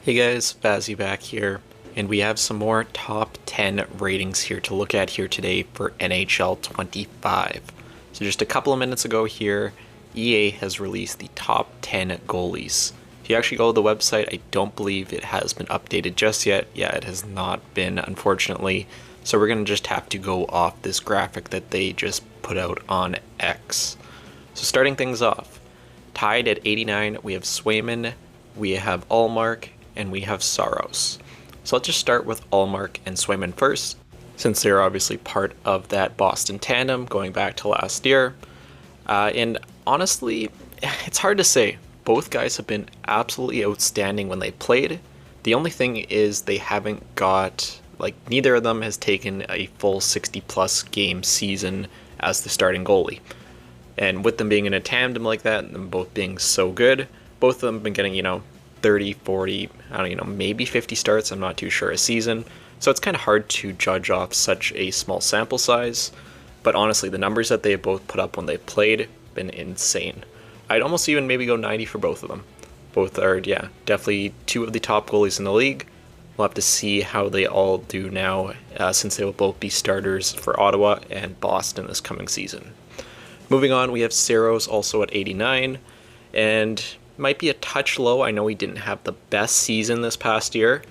Hey guys, Fazzy back here, and we have some more top 10 ratings here to look at here today for NHL 25. So just a couple of minutes ago here, EA has released the top 10 goalies. If you actually go to the website, I don't believe it has been updated just yet. Yeah, it has not been, unfortunately. So we're going to just have to go off this graphic that they just put out on X. So starting things off, tied at 89, we have Swayman, we have Allmark, and we have Saros. So let's just start with Allmark and Swayman first, since they're obviously part of that Boston tandem going back to last year. And honestly, it's hard to say. Both guys have been absolutely outstanding when they played. The only thing is they haven't got, neither of them has taken a full 60 plus game season as the starting goalie. And with them being in a tandem like that, and them both being so good, both of them have been getting, 30, 40, maybe 50 starts, I'm not too sure, a season. So it's kind of hard to judge off such a small sample size. But honestly, the numbers that they both put up when they played have been insane. I'd almost even maybe go 90 for both of them. Both are, definitely two of the top goalies in the league. We'll have to see how they all do now, since they will both be starters for Ottawa and Boston this coming season. Moving on, we have Saros also at 89, and might be a touch low. I know he didn't have the best season this past year.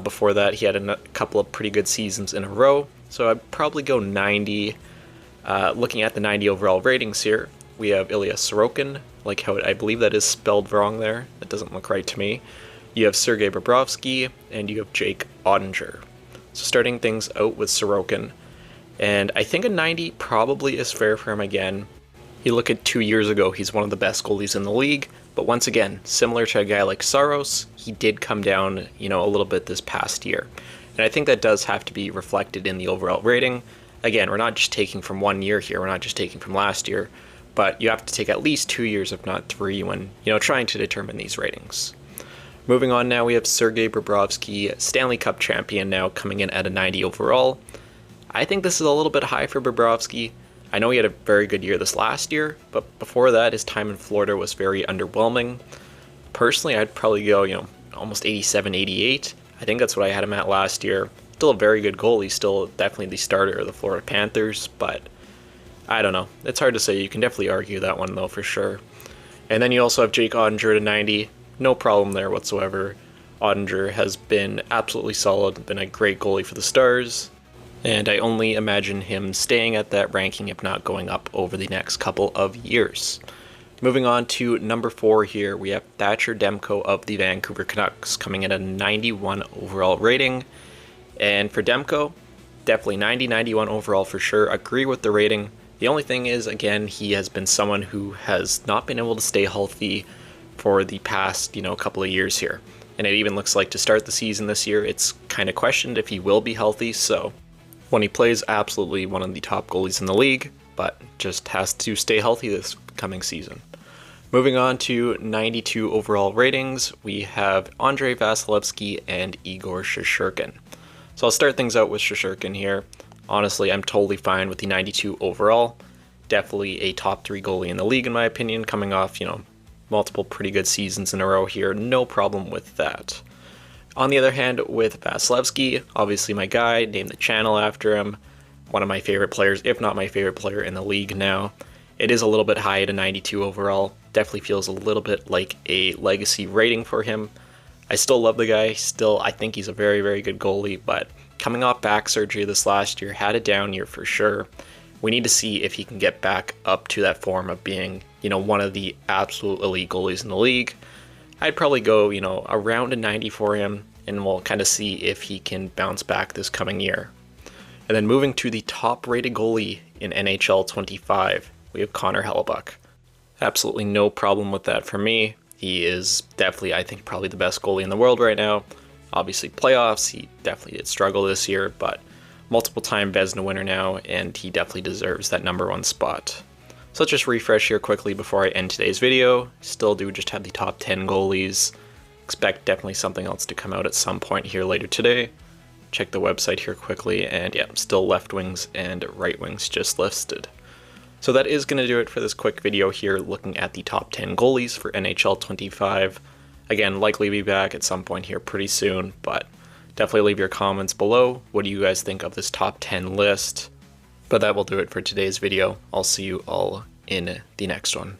Before that, he had a couple of pretty good seasons in a row, so I'd probably go 90. Looking at the 90 overall ratings here, we have Ilya Sorokin, I believe that is spelled wrong there. That doesn't look right to me. You have Sergei Bobrovsky, and you have Jake Ottinger. So starting things out with Sorokin, and I think a 90 probably is fair for him again. You look at 2 years ago, he's one of the best goalies in the league, but once again, similar to a guy like Saros, he did come down, a little bit this past year. And I think that does have to be reflected in the overall rating. Again, we're not just taking from 1 year here, we're not just taking from last year, but you have to take at least 2 years, if not 3, when, trying to determine these ratings. Moving on now, we have Sergei Bobrovsky, Stanley Cup champion now, coming in at a 90 overall. I think this is a little bit high for Bobrovsky. I know he had a very good year this last year, but before that, his time in Florida was very underwhelming. Personally, I'd probably go, almost 87, 88. I think that's what I had him at last year. Still a very good goalie, still definitely the starter of the Florida Panthers, but I don't know. It's hard to say. You can definitely argue that one, though, for sure. And then you also have Jake Ottinger at 90. No problem there whatsoever. Ottinger has been absolutely solid, been a great goalie for the Stars, and I only imagine him staying at that ranking, if not going up over the next couple of years. Moving on to number 4 here, we have Thatcher Demko of the Vancouver Canucks, coming in at a 91 overall rating. And for Demko, definitely 90, 91 overall for sure. Agree with the rating. The only thing is, again, he has been someone who has not been able to stay healthy for the past, couple of years here. And it even looks like to start the season this year, it's kind of questioned if he will be healthy, so when he plays, absolutely one of the top goalies in the league, but just has to stay healthy this coming season. Moving on to 92 overall ratings, we have Andrei Vasilevsky and Igor Shesterkin. So I'll start things out with Shesterkin here. Honestly, I'm totally fine with the 92 overall. Definitely a top 3 goalie in the league, in my opinion, coming off, multiple pretty good seasons in a row here. No problem with that. On the other hand, with Vasilevsky, obviously my guy, named the channel after him, one of my favorite players, if not my favorite player in the league now. It is a little bit high at a 92 overall. Definitely feels a little bit like a legacy rating for him. I still love the guy. I think he's a very, very good goalie, but coming off back surgery this last year, had a down year for sure. We need to see if he can get back up to that form of being, one of the absolute elite goalies in the league. I'd probably go, around a 90 for him, and we'll kind of see if he can bounce back this coming year. And then moving to the top-rated goalie in NHL 25, we have Connor Hellebuyck. Absolutely no problem with that for me. He is definitely, I think, probably the best goalie in the world right now. Obviously, playoffs, he definitely did struggle this year, but multiple-time Vezina winner now, and he definitely deserves that number 1 spot. So let's just refresh here quickly before I end today's video. Still do just have the top 10 goalies. Expect definitely something else to come out at some point here later today. Check the website here quickly, and yeah, still left wings and right wings just listed. So that is going to do it for this quick video here looking at the top 10 goalies for NHL 25. Again, likely be back at some point here pretty soon, but definitely leave your comments below. What do you guys think of this top 10 list? But that will do it for today's video. I'll see you all in the next one.